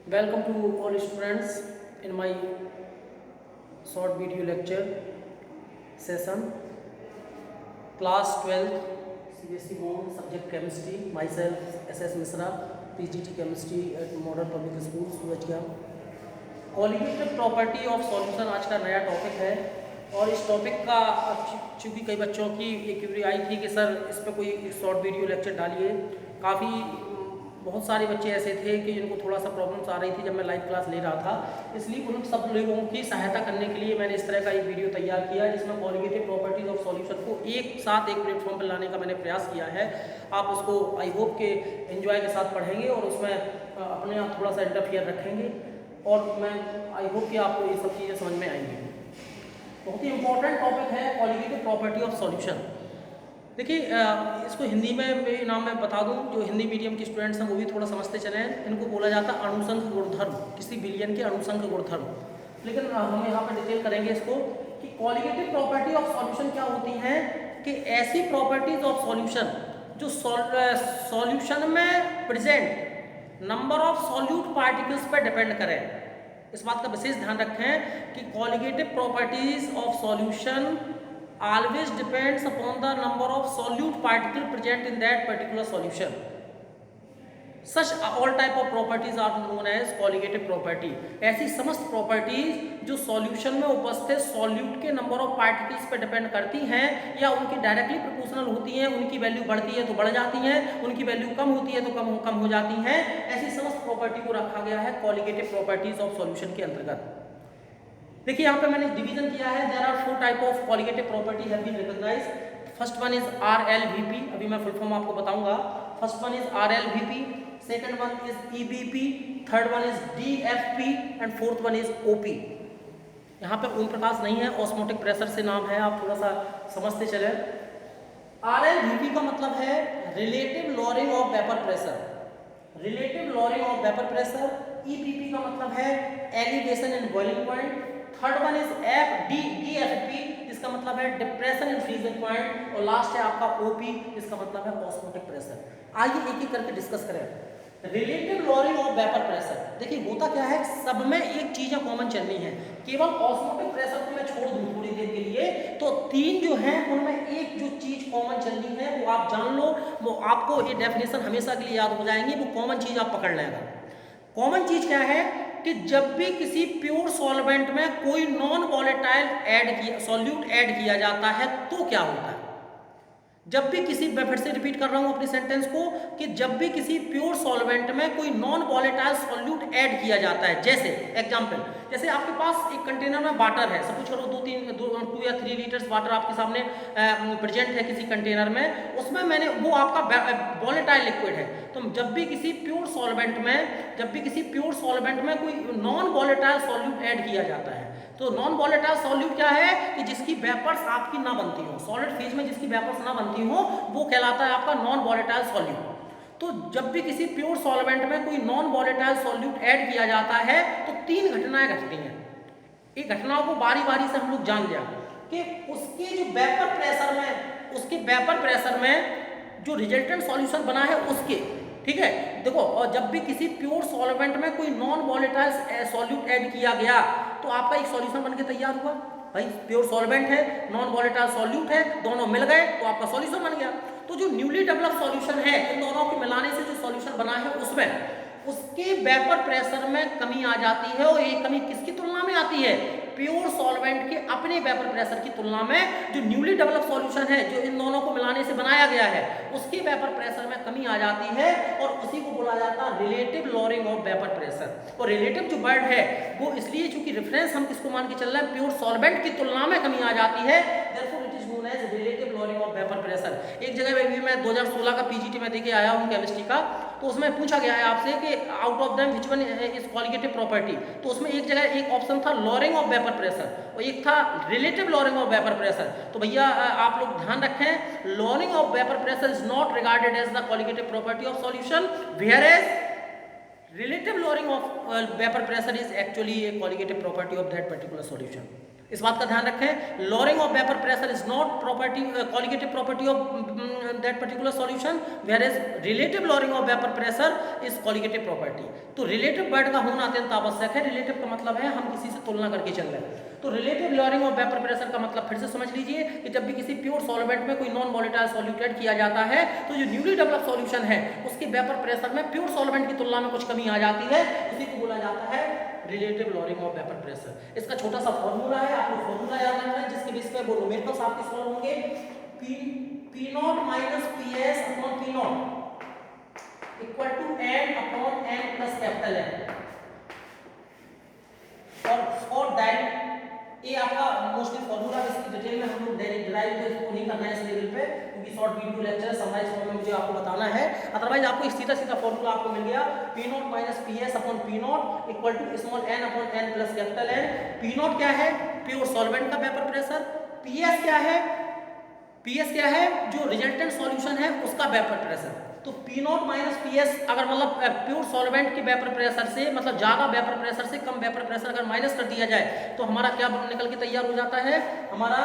Welcome to all students in my short video lecture session. Class 12 CBSE Board Subject Chemistry. Myself SS Misra, PGT Chemistry at Modern Public School Surajgarh. Colligative property of solution आज का नया topic है और इस topic का चूँकि कई बच्चों की एक क्वेरी आई थी कि सर इस पर कोई शॉर्ट वीडियो लेक्चर डालिए. बहुत सारे बच्चे ऐसे थे कि जिनको थोड़ा सा प्रॉब्लम्स आ रही थी जब मैं लाइव क्लास ले रहा था, इसलिए उन सब लोगों की सहायता करने के लिए मैंने इस तरह का एक वीडियो तैयार किया जिसमें कॉलिगेटिव प्रॉपर्टीज ऑफ सॉल्यूशन को एक साथ एक प्लेटफॉर्म पर लाने का मैंने प्रयास किया है. आप उसको आई होप के एंजॉय के साथ पढ़ेंगे और उसमें अपने आप थोड़ा सा इंटरफियर रखेंगे और मैं आई होप कि आपको ये सब चीज़ें समझ में आएंगी. बहुत ही इंपॉर्टेंट टॉपिक है कॉलिगेटिव प्रॉपर्टी ऑफ सॉल्यूशन. देखिए इसको हिंदी में नाम मैं बता दूं, जो हिंदी मीडियम के स्टूडेंट्स हैं वो भी थोड़ा समझते चले. इनको बोला जाता है अणुसंघ गुणधर्म, किसी विलयन के अणुसंघ गुणधर्म. लेकिन हम यहाँ पर डिटेल करेंगे इसको कि कॉलिगेटिव प्रॉपर्टी ऑफ सॉल्यूशन क्या होती हैं. कि ऐसी प्रॉपर्टीज ऑफ सॉल्यूशन जो सॉल्यूशन में present number of solute particles पर डिपेंड करें. इस बात का विशेष ध्यान रखें कि colligative properties of solution always depends upon the number of solute particle present in that particular solution. Such all type of properties are known as colligative property. ऐसी समस्त प्रॉपर्टीज जो सॉल्यूशन में उपस्थित सॉल्यूट के नंबर ऑफ पार्टिकल्स पर depend करती हैं या उनकी डायरेक्टली प्रोपोर्शनल होती हैं. उनकी वैल्यू बढ़ती है तो बढ़ जाती हैं, उनकी वैल्यू कम होती है तो कम हो जाती हैं. ऐसी समस्त प्रॉपर्टी को रखा गया है कॉलिगेटिव प्रॉपर्टीज ऑफ सॉल्यूशन के अंतर्गत. देखिए यहाँ पे मैंने डिवीजन किया है. There are 4 type of colligative property have been recognised. First one is RLVP. अभी मैं फुल फॉर्म आपको बताऊंगा. First one is RLVP, second one is EBP, third one is DFP and fourth one is OP. यहाँ पे ओम प्रकाश नहीं है, osmotic pressure से नाम है, आप थोड़ा सा समझते चले. RLVP का मतलब है relative lowering of vapour pressure. Relative lowering of vapour pressure. EBP का मतलब है elevation in boiling point. Third one is DFP जिसका मतलब है डिप्रेशन इन फ्रीजिंग पॉइंट. और लास्ट है आपका OP जिसका मतलब है ऑस्मोटिक प्रेशर. आइए एक एक करके डिस्कस करें. Relative lowering of vapour pressure. देखिए होता क्या है, सब में एक चीजें कॉमन चलनी है. केवल ऑस्मोटिक प्रेशर को मैं छोड़ दूं थोड़ी देर के लिए तो तीन जो है उनमें एक जो चीज कॉमन चलनी है वो आप जान लो. वो आपको ये डेफिनेशन हमेशा के लिए याद हो जाएंगी. वो कॉमन चीज आप पकड़ लेगा. कॉमन चीज क्या है कि जब भी किसी प्योर सॉल्वेंट में कोई नॉन वॉलेटाइल सॉल्यूट ऐड किया जाता है तो क्या होता है. जब भी किसी, मैं फिर से रिपीट कर रहा हूं अपनी सेंटेंस को, कि जब भी किसी प्योर सॉल्वेंट में कोई नॉन वॉलेटाइल सॉल्यूट ऐड किया जाता है, जैसे एग्जांपल, जैसे आपके पास एक कंटेनर में वाटर है, सपोज करो 2 या 3 लीटर्स वाटर आपके सामने प्रेजेंट है किसी कंटेनर में. उसमें मैंने वो आपका वॉलेटाइल लिक्विड है. तो जब भी किसी प्योर सॉल्वेंट में कोई नॉन वॉलेटाइल सॉल्यूट ऐड किया जाता है तो नॉन वॉलेटाइल सॉल्यूट क्या है कि जिसकी वेपर्स आपकी ना बनती हो, सॉलिड फेज में जिसकी वेपर्स ना बनती हो वो कहलाता है आपका नॉन वॉलेटाइल सॉल्यूट. तो जब भी किसी प्योर सॉल्वेंट में कोई नॉन वॉलेटाइल सॉल्यूट ऐड किया जाता है तो 3 घटनाएं घटती हैं. एक घटनाओं को बारी बारी से हम लोग जान लिया कि उसके जो वेपर प्रेशर में जो रिजल्टेंट सॉल्यूशन बना है उसके, ठीक है. देखो, और जब भी किसी प्योर सॉल्वेंट में कोई नॉन वॉलेटाइल सॉल्यूट ऐड किया गया तो आपका एक सॉल्यूशन बनके तैयार हुआ. भाई प्योर सॉल्वेंट है, नॉन वॉलेटाइल सॉल्यूट है, दोनों मिल गए तो आपका सॉल्यूशन बन गया. तो जो न्यूली डेवलप सॉल्यूशन है, इन दोनों के मिलाने से जो सॉल्यूशन बना है उसमें उसके वेपर प्रेशर में कमी आ जाती है. और ये कमी किसकी तुलना में आती है? प्योर सॉल्वेंट के अपने वेपर प्रेशर की तुलना में जो न्यूली डेवलप सॉल्यूशन है, जो इन दोनों को मिलाने से बनाया गया है, उसके वेपर प्रेशर में कमी आ जाती है और उसी को बोला जाता है relative lowering of vapour pressure. और रिलेटिव जो वर्ड है वो इसलिए चूंकि रेफरेंस हम किसको मान के चल रहे हैं, प्योर सॉल्वेंट की तुलना में कमी आ जाती है. Therefore it is known as relative lowering of vapour pressure. एक जगह पे भी मैं 2016 का PGT में देके आया हूँ केमिस्ट्री का, तो उसमें पूछा गया है आपसे कि out of them which one is colligative property. तो उसमें एक जगह एक ऑप्शन था लॉरिंग ऑफ वेपर प्रेशर और एक था relative lowering of vapour pressure. तो भैया आप लोग ध्यान रखें, lowering of vapour pressure is not regarded as the colligative property of solution, whereas relative lowering of vapor pressure is actually a colligative property of that particular solution. इस बात का ध्यान रखें, lowering of vapour pressure is not property colligative property of that particular solution, whereas relative lowering of vapour pressure is colligative property. तो relative word का होना अत्यंत आवश्यक है। रिलेटिव का मतलब है हम किसी से तुलना करके चल रहे हैं। तो relative lowering of vapour pressure का मतलब फिर से समझ लीजिए कि जब भी किसी प्योर सॉल्वेंट में कोई नॉन वोलेटाइल सॉल्यूट ऐड किया जाता है तो जो न्यूली डेवलप सॉल्यूशन है उसके वेपर प्रेशर में प्योर सॉल्वेंट की तुलना में कुछ कमी आ जाती है, इसी को बोला जाता है relative lowering of vapour pressure. इसका छोटा सा फॉर्मूला है, आपको फॉर्मूला याद रखना है जिसके बेस पे वो न्यूमेरिकल्स आपके सॉल्व होंगे। P nought minus PS upon P nought equal to N upon N plus capital N। और दैट ये आपका मोस्टली फॉर्मूला, इसकी डिटेल में हम लोग डिराइव तो इसको नहीं करना है इस लेवल पे क्योंकि short video lecture summarise form में मुझे आपको बताना है। अदरवाइज आपको सीधा सीधा फॉर्मूला आपको मिल गया P nought minus PS upon P nought equal to small n upon n plus capital N। P nought क्या है? प्योर सॉल्वेंट का वेपर प्रेशर। PS क्या है? PS क्या है? जो रिजल्टेंट सॉल्यूशन है उसका वेपर प्रेशर। तो P नॉट माइनस PS अगर मतलब प्योर सॉल्वेंट के वेपर प्रेशर से मतलब ज़्यादा वेपर प्रेशर से कम वेपर प्रेशर अगर माइनस कर दिया जाए तो हमारा क्या निकल के तैयार हो जाता है? हमारा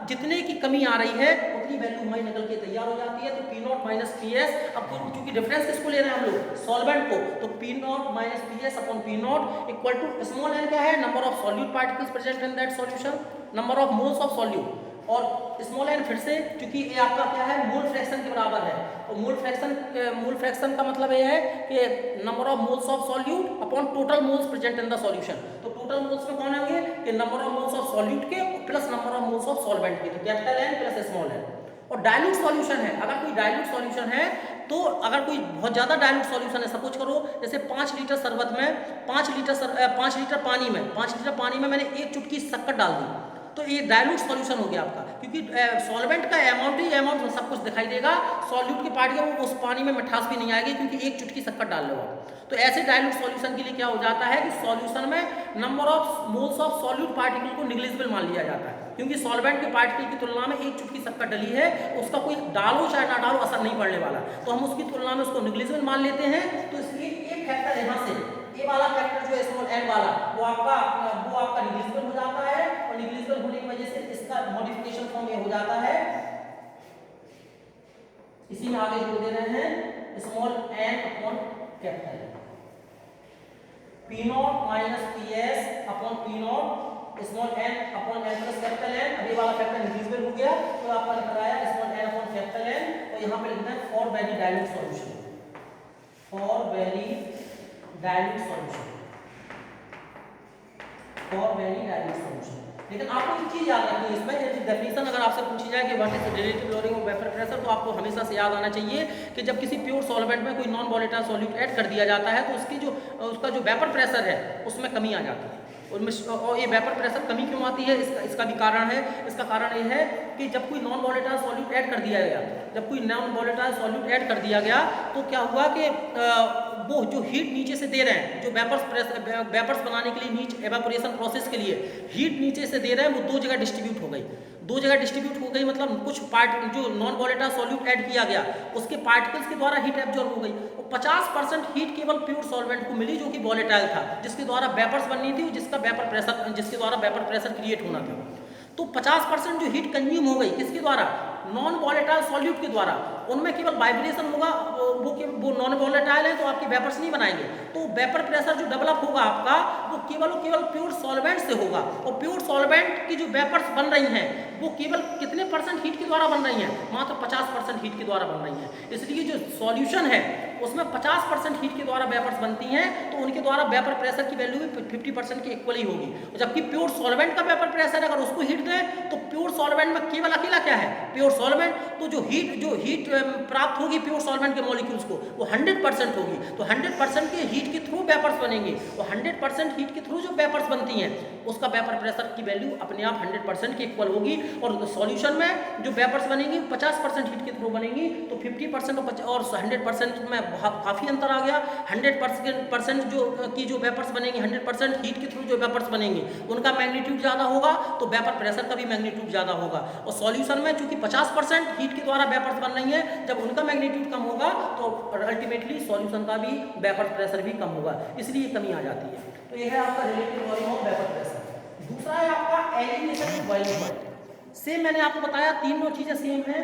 जितने की कमी आ रही है उतनी वैल्यू हमारी निकल के तैयार हो जाती है। तो P नॉट माइनस PS, अब क्योंकि डिफरेंस किसको ले रहे हैं हम लोग? सॉल्वेंट को, तो P nought minus PS upon P nought equal to small n क्या है? Number of solute particles present in that solution, number of moles of solute. और स्मॉल n फिर से क्योंकि ये आपका क्या है? मोल फ्रैक्शन के बराबर है। और मोल फ्रैक्शन का मतलब ये है कि number of moles of solute upon total moles present in the solution. तो टोटल मोल्स में कौन होंगे? कि number of moles of solute के plus number of moles of solvent के, तो capital N plus small n। और डाइल्यूट सॉल्यूशन है, अगर कोई डाइल्यूट सॉल्यूशन है तो अगर कोई बहुत ज़्यादा डाइल्यूट सॉल्यूशन है, सपोज करो जैसे 5 लीटर शरबत में 5 लीटर पानी में मैंने 1 चुटकी शक्कर डाल दी, तो ये डाइल्यूट सॉल्यूशन हो गया आपका, क्योंकि सॉल्वेंट का अमाउंट सब कुछ दिखाई देगा, सॉल्यूट की पार्ट वो उस पानी में मिठास भी नहीं आएगी क्योंकि 1 चुटकी शक्कर डाल लो आप। तो ऐसे डाइल्यूट सॉल्यूशन के लिए क्या हो जाता है कि सॉल्यूशन में number of moles of solute particle को निग्लिजिबल मान लिया जाता है, क्योंकि सॉल्वेंट के पार्टिकल की तुलना में 1 चुटकी शक्कर डली है, उसका कोई डालो चाहे ना डालो असर नहीं पड़ने वाला, तो हम उसकी तुलना में उसको निग्लिजिबल मान लेते हैं। तो इसलिए एक फैक्टर यहाँ से ये वाला फैक्टर जो है स्मॉल n वाला वो आपका निग्लिजिबल हो जाता है, और निग्लिजिबल होने की वजह से इसका मॉडिफिकेशन फॉर्म ये हो जाता है, इसी में आगे जोड़ दे रहे हैं small n upon capital P nought minus PS upon P not small n upon n plus capital N। अभी वाला फैक्टर निग्लिजिबल हो गया तो आपका निकल आया small n upon capital N। और यहाँ पे लिखना है for very dilute solution, for very dilute solution, for very dilute solution. लेकिन आपको एक चीज याद रखनी है इसमें, जैसे डेफिनेशन अगर आपसे पूछी जाए कि what is relative lowering of vapour pressure, तो आपको हमेशा से याद आना चाहिए कि जब किसी प्योर सॉल्वेंट में कोई नॉन वोलेटाइल सॉल्यूट ऐड कर दिया जाता है तो उसका जो वेपर प्रेशर है उसमें कमी आ जाती है। और ये वेपर प्रेशर कमी क्यों आती है, इसका भी कारण है। इसका कारण ये है कि जब कोई नॉन वोलेटाइल सॉल्यूट ऐड कर दिया गया, जब कोई नॉन वोलेटाइल सॉल्यूट ऐड कर दिया गया तो क्या हुआ कि वो जो हीट नीचे से दे रहे हैं, जो वेपर्स बनाने के लिए नीचे एवापोरेशन प्रोसेस के लिए हीट नीचे से दे रहे हैं, वो 2 जगह डिस्ट्रीब्यूट हो गई। 2 जगह डिस्ट्रीब्यूट हो गई मतलब कुछ पार्ट जो नॉन वोलेटाइल सॉल्यूट ऐड किया गया उसके पार्टिकल्स के द्वारा हीट एब्जॉर्ब हो गई, और 50% हीट केवल प्योर सॉल्वेंट को मिली जो कि वोलेटाइल था, जिसके द्वारा वेपर्स बननी थी, जिसके द्वारा वेपर प्रेशर क्रिएट होना था। तो 50% जो हीट कंज्यूम हो गई किसके द्वारा? नॉन वोलेटाइल सॉल्यूट के द्वारा। उनमें केवल वाइब्रेशन होगा, वो नॉन वोलेटाइल है तो आपके वेपर्स नहीं बनाएंगे, तो वेपर प्रेशर जो डेवलप होगा आपका वो केवल प्योर सॉल्वेंट से होगा। और प्योर सॉल्वेंट की जो वेपर्स बन रही हैं वो केवल कितने % हीट के द्वारा बन रही हैं? मात्र 50% हीट के द्वारा बन रही हैं। इसलिए जो सॉल्यूशन है उसमें 50% हीट के द्वारा वेपर्स बनती हैं, तो उनके द्वारा वेपर प्रेशर की वैल्यू भी 50% के इक्वल ही होगी। जबकि प्योर सॉल्वेंट का वेपर प्रेशर अगर उसको हीट दें तो प्योर सॉल्वेंट में केवल अकेला क्या है? Pure solvent. तो जो हीट प्राप्त होगी प्योर सॉल्वेंट के मॉलिक्यूल्स को वो 100% होगी। तो 100% के हीट के थ्रू वेपर्स बनेंगे, और 100% हीट के थ्रू जो वेपर्स बनती हैं उसका वेपर प्रेशर की वैल्यू अपने आप 100% के इक्वल होगी। और सॉल्यूशन में जो वेपर्स बनेंगी 50% हीट के थ्रू बनेंगी, तो 50% और 100% में काफ़ी अंतर आ गया। 100% जो वेपर्स बनेंगी 100% हीट के थ्रू जो वेपर्स बनेंगी उनका मैग्नीट्यूड ज़्यादा होगा, तो वेपर प्रेशर का भी मैग्नीट्यूड ज़्यादा होगा। और सॉल्यूशन में चूंकि 50% हीट के द्वारा वेपर्स बन रही है, जब उनका मैग्नीट्यूड कम होगा तो अल्टीमेटली सॉल्यूशन का भी वेपर प्रेशर भी कम होगा, इसलिए कमी आ जाती है। तो यह है आपका relative lowering of vapour pressure. दूसरा है आपका elevation and boiling point. Same मैंने आपको बताया, तीनों चीजें सेम है,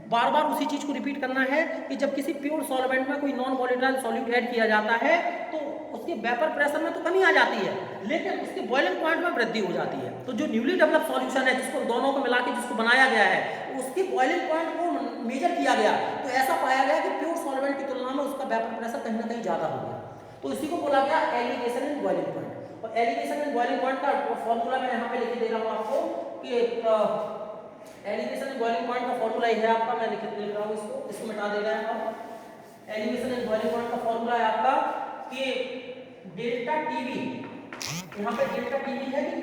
बार बार उसी चीज को रिपीट करना है कि जब किसी प्योर सॉल्वेंट में कोई नॉन वोलेटाइल सॉल्यूट ऐड किया जाता है तो उसके वेपर प्रेशर में तो कमी आ जाती है, लेकिन उसके बॉइलिंग पॉइंट में वृद्धि हो जाती है। तो जो न्यूली डेवलप सॉल्यूशन है, जिसको दोनों को मिला के जिसको बनाया गया है, उसके बॉइलिंग पॉइंट को मेजर किया गया तो ऐसा पाया गया कि प्योर सॉल्वेंट की तुलना में उसका वेपर प्रेशर कहीं ना कहीं ज्यादा हो गया। तो इसी को बोला गया एलिवेशन एंड बॉइलिंग पॉइंट। और एलिवेशन एंड बॉइलिंग पॉइंट का फॉर्मूला मैं यहाँ पे लिख दे रहा हूँ आपको कि एलिवेशन एंड बॉइलिंग पॉइंट का फॉर्मूला ये है आपका, मैं लिख रहा हूँ, इसको मिटा दे रहे हैं आप। एलिवेशन एंड बॉइलिंग पॉइंट का फॉर्मूला है आपका कि डेल्टा टीवी, यहाँ पे डेल्टा टीवी है कि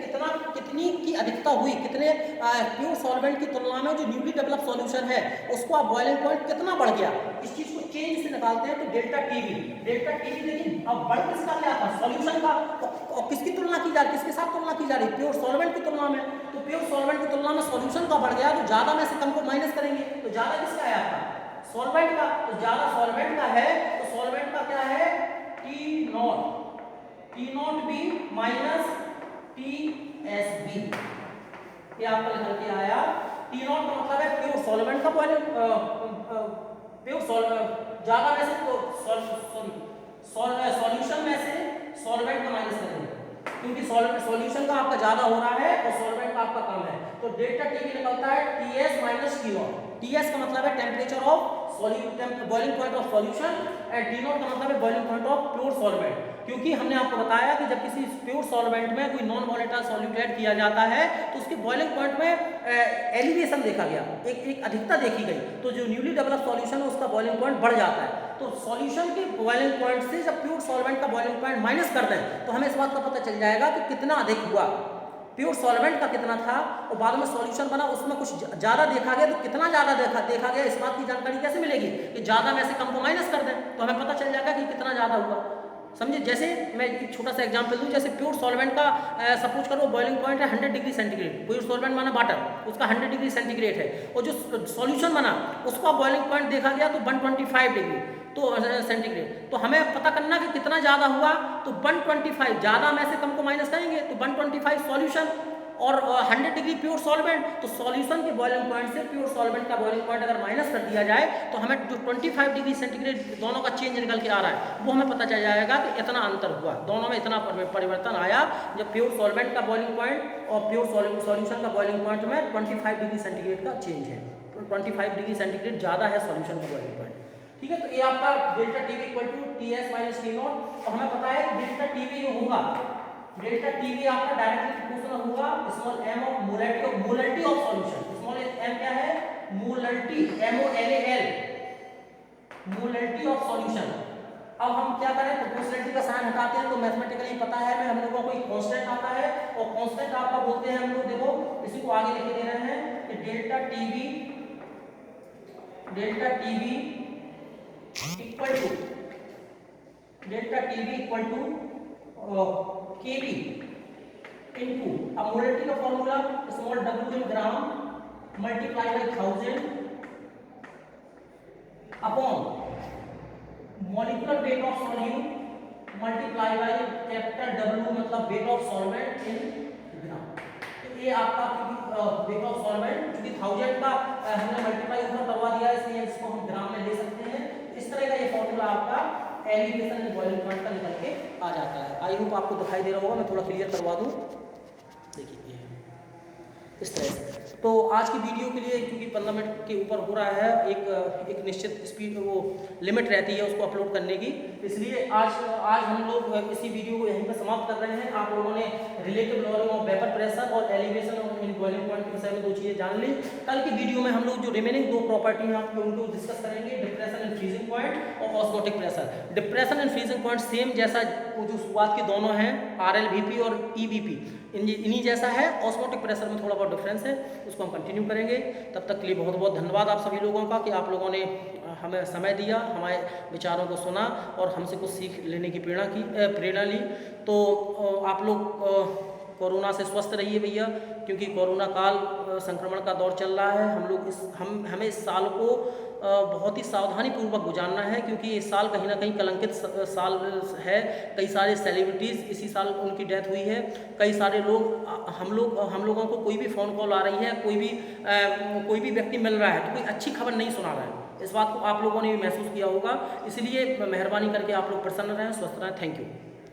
कितनी की अधिकता हुई, कितने प्योर सॉल्वेंट की तुलना में जो न्यूली डेवलप सॉल्यूशन है उसको आप बॉइलिंग पॉइंट कितना बढ़ गया, इस चीज को चेंज से निकालते हैं। तो डेल्टा टीवी लेकिन अब बढ़ किसका गया था, सॉल्यूशन का, और किसकी तुलना की जा रही, किसके साथ तुलना की जा रही, प्योर सॉल्वेंट की तुलना में। तो प्योर सॉल्वेंट की तुलना में सॉल्यूशन का बढ़ गया, तो ज्यादा में से कम को माइनस करेंगे, तो ज्यादा किसका है आपका, सॉल्वेंट का। तो ज्यादा सॉल्वेंट का है तो सॉल्वेंट का क्या है, T not be minus TSB, ये आपका निकल के आया। टी नॉट का मतलब है प्योर सॉल्वेंट का बॉइलिंग, ज्यादा में से तो सॉल्यूशन में से सॉल्वेंट का माइनस करेंगे, क्योंकि सॉल्यूशन का आपका ज्यादा हो रहा है और सॉल्वेंट का आपका कम है। तो डेल्टा टीवी निकलता है TS minus T not. TS का मतलब है temperature of boiling point of solution and T not का मतलब है boiling point of pure solvent. क्योंकि हमने आपको बताया कि जब किसी प्योर सॉल्वेंट में कोई नॉन वोलेटाइल सॉल्यूट ऐड किया जाता है तो उसके बॉइलिंग पॉइंट में एलिवेशन देखा गया, एक अधिकता देखी गई। तो जो न्यूली डेवलप सॉल्यूशन है उसका बॉइलिंग पॉइंट बढ़ जाता है। तो सॉल्यूशन के बॉइलिंग पॉइंट से जब प्योर सॉल्वेंट का बॉइलिंग पॉइंट माइनस करते हैं तो हमें इस बात का पता चल जाएगा कि कितना अधिक हुआ, प्योर सॉल्वेंट का कितना था और बाद में सॉल्यूशन बना उसमें कुछ ज्यादा देखा गया, तो कितना ज्यादा देखा गया, इस बात की जानकारी कैसे मिलेगी कि ज्यादा में से कम को माइनस कर दें तो हमें पता चल जाएगा कि कितना ज्यादा हुआ। समझे, जैसे मैं एक छोटा सा एग्जांपल दूं, जैसे प्योर सॉल्वेंट का सपोज करो बॉइलिंग पॉइंट है 100 डिग्री सेंटीग्रेड, प्योर सॉल्वेंट माना वाटर, उसका 100 डिग्री सेंटीग्रेड है, और जो सॉल्यूशन बना उसका बॉइलिंग पॉइंट देखा गया तो 125 डिग्री तो सेंटीग्रेड। तो हमें पता करना कि कितना ज्यादा हुआ, तो 125 ज्यादा में से कम को माइनस करेंगे तो 125 सॉल्यूशन और 100 डिग्री प्योर सॉल्वेंट। तो सॉल्यूशन के बॉइलिंग पॉइंट से प्योर सॉल्वेंट का बॉइलिंग पॉइंट अगर माइनस कर दिया जाए तो हमें जो 25 डिग्री सेंटीग्रेड दोनों का चेंज निकल के आ रहा है वो हमें पता चल जाएगा कि इतना अंतर हुआ, दोनों में इतना परिवर्तन आया जब प्योर सॉल्वेंट का बॉइलिंग पॉइंट और प्योर सॉल्यूशन का बॉइलिंग पॉइंट में 25 डिग्री सेंटीग्रेड का चेंज है, तो 25 डिग्री सेंटीग्रेड ज्यादा है सॉल्यूशन का बॉइलिंग पॉइंट। ठीक है, तो ये आपका delta TV equal to TS minus T nought. और हमें पता है कि डेल्टा टीवी जो होगा, डेल्टा टीवी आपका डायरेक्टली प्रोपोर्शनल होगा small m of molarity of solution. Small m क्या है, molarity, MOLAL, molarity of solution. अब हम क्या करें, प्रोपोर्शनलिटी का साइन हटाते हैं तो मैथमेटिकली पता है मैं हम लोगों को एक कांस्टेंट आता है और कांस्टेंट आपका बोलते हैं हम लोग, देखो इसी को आगे लिख दे रहे हैं कि delta TV equal to KB into, अब मोलरिटी का formula small w in gram multiply by 1000 upon molecular weight of solute multiply by capital W मतलब weight of solvent in gram. तो ये आपका वेट ऑफ सॉल्वेंट क्योंकि 1000 का हमने multiply ऊपर करवा दिया है इसलिए इसको हम ग्राम में ले सकते हैं। इस तरह का ये फॉर्मूला आपका एलिवेशन एंड बॉइलिंग पॉइंट का निकल के आ जाता है। आई होप आपको दिखाई दे रहा होगा, मैं थोड़ा क्लियर करवा दूं। देखिए इस तरह से। तो आज की वीडियो के लिए क्योंकि 15 मिनट के ऊपर हो रहा है, एक निश्चित स्पीड वो लिमिट रहती है उसको अपलोड करने की, इसलिए आज हम लोग इसी वीडियो को यहीं पर समाप्त कर रहे हैं। आप लोगों ने relative lowering of vapour pressure और एलिवेशन ऑफ बॉइलिंग पॉइंट के विषय में 2 चीज़ें जान ली। कल की वीडियो में हम लोग जो रिमेनिंग 2 प्रॉपर्टी हैं आपको उनको डिस्कस करेंगे, डिप्रेशन एंड फ्रीजिंग पॉइंट और osmotic pressure. Depression and freezing point same जैसा वो जो शुरुआत के दोनों हैं RLVP और EVP इन्हीं जैसा है, ऑस्मोटिक प्रेशर में थोड़ा बहुत डिफरेंस है, उसको हम कंटिन्यू करेंगे। तब तक के लिए बहुत बहुत धन्यवाद आप सभी लोगों का कि आप लोगों ने हमें समय दिया, हमारे विचारों को सुना और हमसे कुछ सीख लेने की प्रेरणा ली। तो आप लोग कोरोना से स्वस्थ रहिए भैया, क्योंकि कोरोना काल संक्रमण का दौर चल रहा है। हम लोग हमें इस साल को बहुत ही सावधानीपूर्वक गुजारना है, क्योंकि ये साल कहीं ना कहीं कलंकित साल है। कई सारे सेलिब्रिटीज़ इसी साल उनकी डेथ हुई है। कई सारे लोग हम लोगों को कोई भी फ़ोन कॉल आ रही है, कोई भी व्यक्ति मिल रहा है तो कोई अच्छी खबर नहीं सुना रहा है। इस बात को आप लोगों ने भी महसूस किया होगा, इसलिए मेहरबानी करके आप लोग प्रसन्न रहें, स्वस्थ रहें। Thank you.